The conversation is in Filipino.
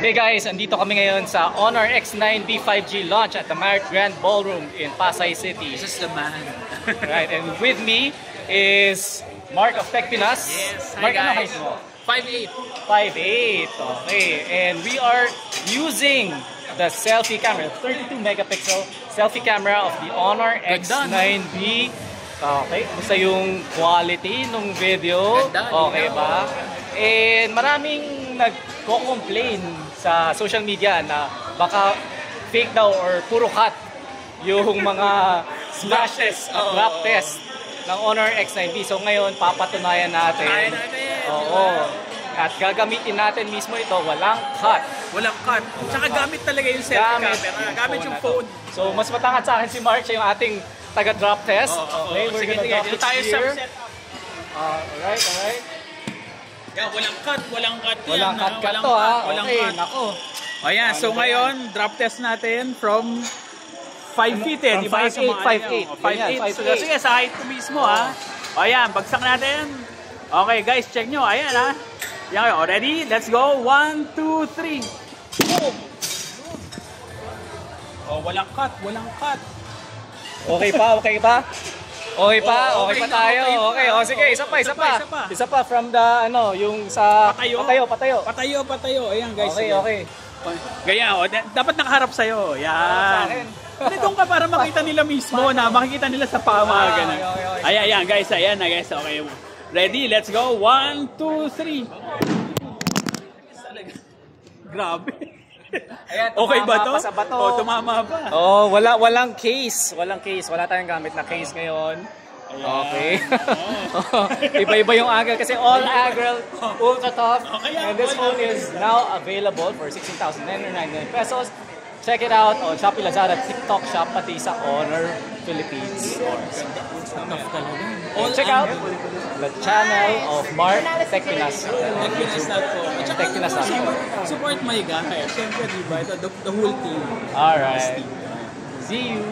Hey guys, andito kami ngayon sa Honor X9B 5G launch at the Marriott Grand Ballroom in Pasay City. This is the man. Right, and with me is Mark of Tech Pinas. Yes, Mark, hi ano guys. height mo? 5'8". 5'8". Okay, and we are using the selfie camera, 32 megapixel selfie camera of the Honor X9B. Okay, basta yung quality ng video. Okay ba? And maraming nagko-complain sa social media na baka fake daw or puro cut yung mga smashes at drop test ng Honor X9B. So ngayon, papatunayan natin. Oo. At gagamitin natin mismo ito, walang cut. Walang cut. Tsaka gamit talaga yung selfie camera. Gamit yung phone. So mas matangad sa akin si Mark, siya yung ating taga-drop test. Okay, we're gonna drop it here. Alright. Yeah, walang cut Walang cut to ha. Okay, nako. Ayan, so ngayon, drop test natin from 5 feet eh. From 5'8". 5'8". Sige, sa height ko mismo ha. Ayan, bagsak natin. Okay guys, check nyo. Ayan ha. Yan, ready? Let's go. 1, 2, 3. Boom! Oh, walang cut. Okay pa tayo. Okay, oh sige, isa pa from the yung sa Patayo. Ayan guys. Okay. Ganyan, dapat nakaharap sa'yo. Yan. Doon ka para makita nila mismo na makikita nila sa paa mga ganun. Ayan guys, okay. Ready, let's go. 1, 2, 3. Grabe. Ayan, okay ba to? Oh, tumama pa. Oh, walang case. Wala tayong gamit na case ngayon. Okay. Iba-iba yung angle kasi all angle ultra tough. And this phone is now available for 16,999 pesos. Check it out on Shopee, Lazada, TikTok Shop, pati sa Honor Philippines stores. Check out the channel of Mark Tech Pinas. Support my guy. Siyempre, diba? The whole team. Alright. See you.